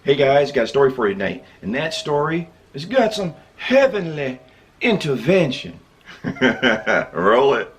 Hey guys, got a story for you tonight, and that story has got some heavenly intervention. Roll it.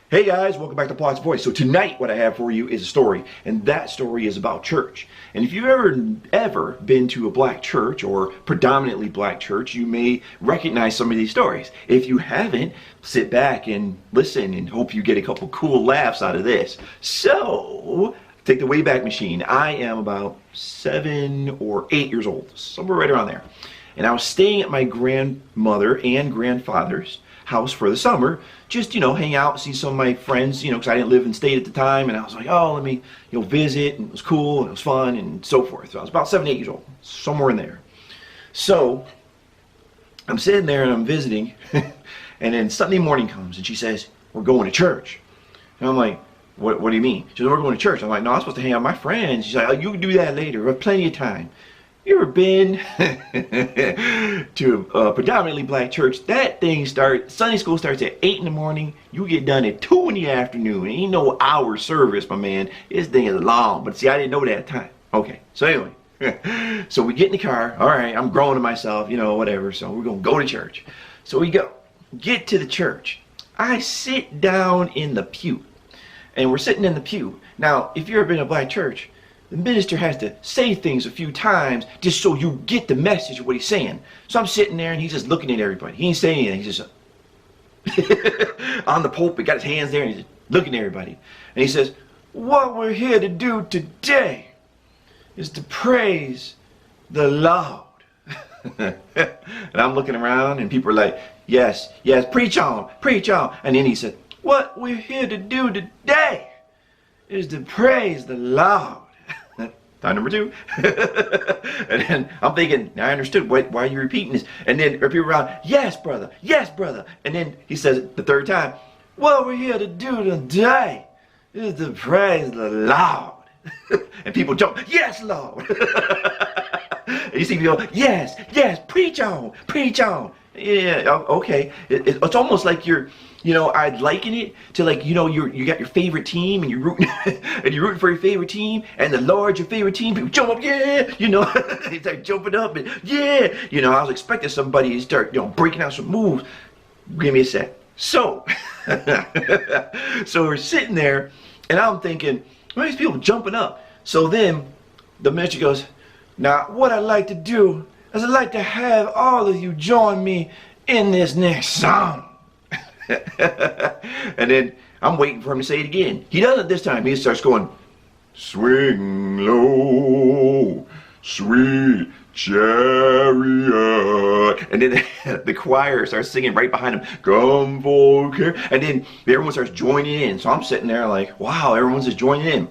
Hey guys, welcome back to PlotsVoice. So tonight what I have for you is a story, and that story is about church. And if you've ever been to a black church or predominantly black church, you may recognize some of these stories. If you haven't, sit back and listen and hope you get a couple cool laughs out of this. So, take the Wayback Machine. I am about 7 or 8 years old, somewhere right around there. And I was staying at my grandmother and grandfather's house for the summer, just, hang out, see some of my friends, because I didn't live in state at the time, and I was like, oh, let me, visit, and it was cool, and it was fun, and so forth. So I was about 7, 8 years old, somewhere in there. So, I'm sitting there and I'm visiting, and then Sunday morning comes, and she says, we're going to church. And I'm like, what do you mean? She says, we're going to church. I'm like, no, I'm supposed to hang out with my friends. She's like, oh, you can do that later, we have plenty of time. You ever been to a predominantly black church? That thing Sunday school starts at 8 in the morning. You get done at 2 in the afternoon. Ain't no hour service, my man. This thing is long. But see, I didn't know that at the time. Okay, so anyway. So we get in the car. All right, I'm growing to myself, whatever. So we're going to go to church. So we go. Get to the church. I sit down in the pew. And we're sitting in the pew. Now, if you've ever been to a black church, the minister has to say things a few times just so you get the message of what he's saying. So I'm sitting there and he's just looking at everybody. He ain't saying anything. He's just on the pulpit, got his hands there, and he's just looking at everybody. And he says, what we're here to do today is to praise the Lord. And I'm looking around and people are like, yes, yes, preach on, preach on. And then he said, what we're here to do today is to praise the Lord. Time number 2. And then I'm thinking, I understood, why are you repeating this? And then people around, yes brother, yes brother. And then he says it the 3rd time, what we're here to do today is to praise the Lord. And people jump, yes Lord. And you see people go, yes, yes, preach on, preach on. Yeah, okay. It's almost like you're, I'd liken it to like, you got your favorite team and you're rooting and you're rooting for your favorite team, and the Lord's your favorite team. People jump up, yeah, they start jumping up and yeah, I was expecting somebody to start, breaking out some moves. Give me a sec. So, so we're sitting there, and I'm thinking, why are these people jumping up? So then the minister goes, now what I'd like to do is I'd like to have all of you join me in this next song. And then I'm waiting for him to say it again. He doesn't this time. He starts going, swing low, sweet chariot. And then the choir starts singing right behind him, come for care. And then everyone starts joining in. So I'm sitting there like, wow, everyone's just joining in.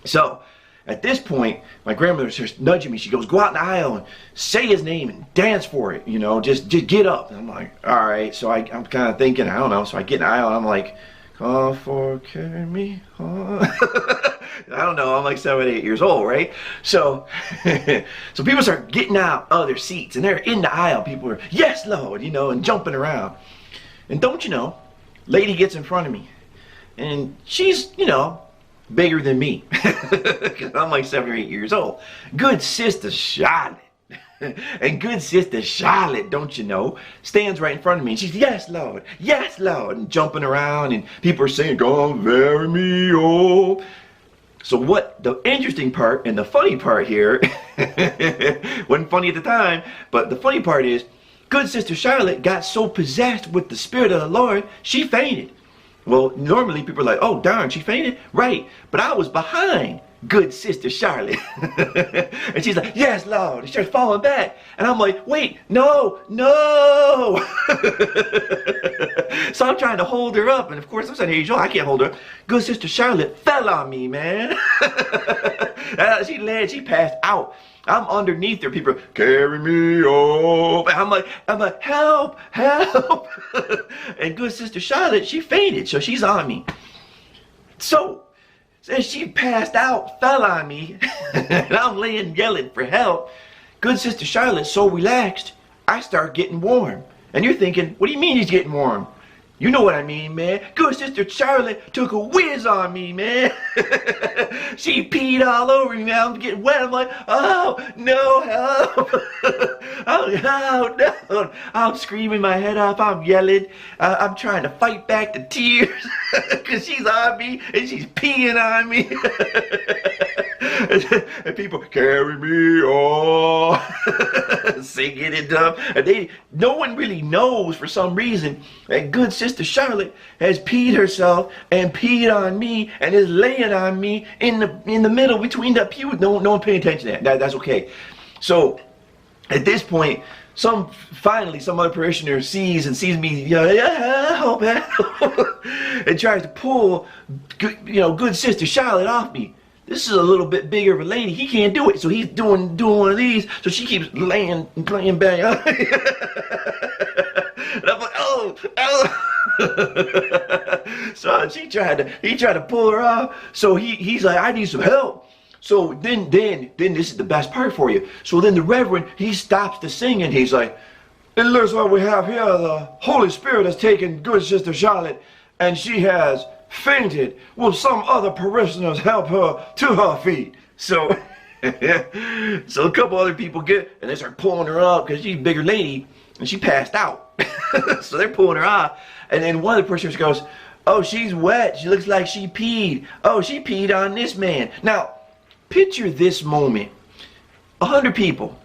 So at this point, my grandmother starts nudging me. She goes, go out in the aisle and say his name and dance for it, just get up. And I'm like, all right. So I'm kind of thinking, I don't know. So I get in the aisle and I'm like, come for carry me home. I don't know. I'm like 7, 8 years old, right? So, so people start getting out of their seats and they're in the aisle. People are, yes, Lord, and jumping around. And don't you know, lady gets in front of me and she's, bigger than me, because I'm like 7 or 8 years old. Good Sister Charlotte. And good Sister Charlotte, don't you know, stands right in front of me. And she's, yes, Lord, and jumping around, and people are saying, come marry me, oh. So what the interesting part and the funny part here, wasn't funny at the time, but the funny part is, good Sister Charlotte got so possessed with the Spirit of the Lord, she fainted. Well, normally people are like, oh, darn, she fainted? Right. But I was behind good Sister Charlotte. And she's like, yes, Lord. And she starts falling back. And I'm like, wait, no. So I'm trying to hold her up. And of course, I'm saying, hey, I can't hold her up. Good Sister Charlotte fell on me, man. She passed out. I'm underneath her. People are, carry me up. I'm like, help. And good Sister Charlotte, she fainted, so she's on me. So, as she passed out, fell on me, and I'm laying yelling for help, good Sister Charlotte so relaxed, I start getting warm. And you're thinking, what do you mean he's getting warm? You know what I mean, man. Good Sister Charlotte took a whiz on me, man. She peed all over me, man. I'm getting wet. I'm like, oh, no, help. Oh, no. I'm screaming my head off. I'm yelling. I'm trying to fight back the tears because she's on me and she's peeing on me. And people, carry me on. Singing it up. And no one really knows for some reason that Good Sister Charlotte has peed herself and peed on me and is laying on me in the middle between the pews. No one paying attention to that. That's okay. So at this point, finally some other parishioner sees me, help, and tries to pull, Good Sister Charlotte off me. This is a little bit bigger of a lady. He can't do it, so he's doing one of these. So she keeps laying and playing bang. And I'm like, oh. So he tried to pull her off. So he's like, I need some help. So then this is the best part for you. So then the Reverend, he stops the singing. He's like, it looks like we have here the Holy Spirit has taken Good Sister Charlotte, and she has fainted. Will some other parishioners help her to her feet? So so a couple other people get, and they start pulling her up because she's a bigger lady and she passed out. So they're pulling her off, and then one of the parishioners goes, oh, she's wet. She looks like she peed. Oh, she peed on this man. Now picture this moment. 100 people.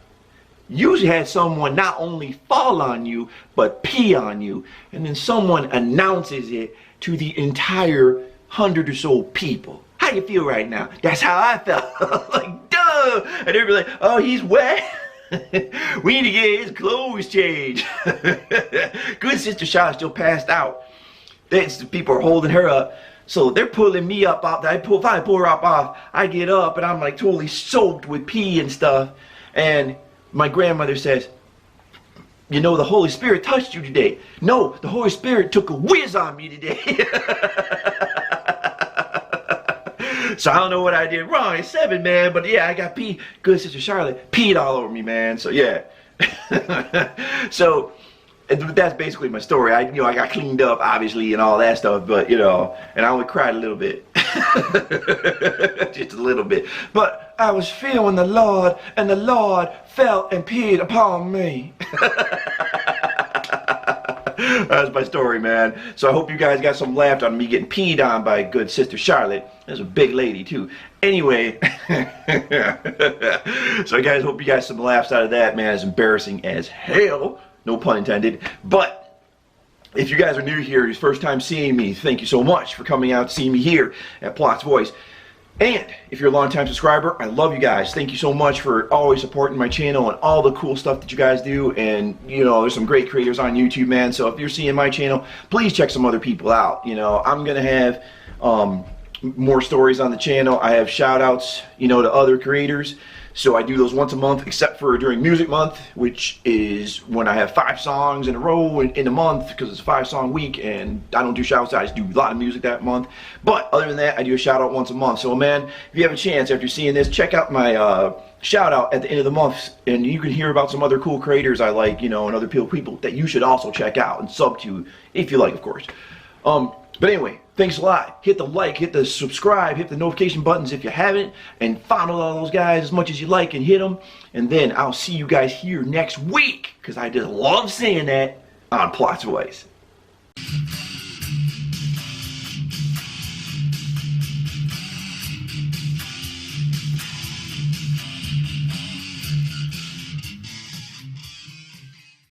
You had someone not only fall on you, but pee on you. And then someone announces it to the entire 100 or so people. How you feel right now? That's how I felt. Like, duh! And everybody like, oh, he's wet? We need to get his clothes changed. Good Sister Charlotte still passed out. The people are holding her up. So they're pulling me up off. Finally pull her up off. I get up and I'm like totally soaked with pee and stuff. And my grandmother says, you know, the Holy Spirit touched you today. No, the Holy Spirit took a whiz on me today. So I don't know what I did wrong at 7, man. But yeah, I got pee. Good Sister Charlotte peed all over me, man. So yeah. So that's basically my story. I got cleaned up, obviously, and all that stuff. But and I only cried a little bit. Just a little bit. But I was feeling the Lord, and the Lord felt and peed upon me. That's my story, man. So I hope you guys got some laughed on me getting peed on by Good Sister Charlotte. That's a big lady, too. Anyway. So guys, hope you got some laughs out of that, man. It's embarrassing as hell. No pun intended. But if you guys are new here, it's first time seeing me, thank you so much for coming out to see me here at PlotsVoice. And if you're a long-time subscriber, I love you guys. Thank you so much for always supporting my channel and all the cool stuff that you guys do. And, there's some great creators on YouTube, man. So if you're seeing my channel, please check some other people out. I'm going to have more stories on the channel. I have shout-outs, to other creators. So I do those once a month, except for during Music Month, which is when I have 5 songs in a row in a month, because it's a 5-song week, and I don't do shout-outs. I just do a lot of music that month. But other than that, I do a shout-out once a month. So man, if you have a chance after seeing this, check out my shout-out at the end of the month, and you can hear about some other cool creators I like, and other people that you should also check out and sub to, if you like, of course. But anyway, thanks a lot. Hit the like, hit the subscribe, hit the notification buttons if you haven't, and follow all those guys as much as you like and hit them. And then I'll see you guys here next week, because I just love saying that on PlotsVoice.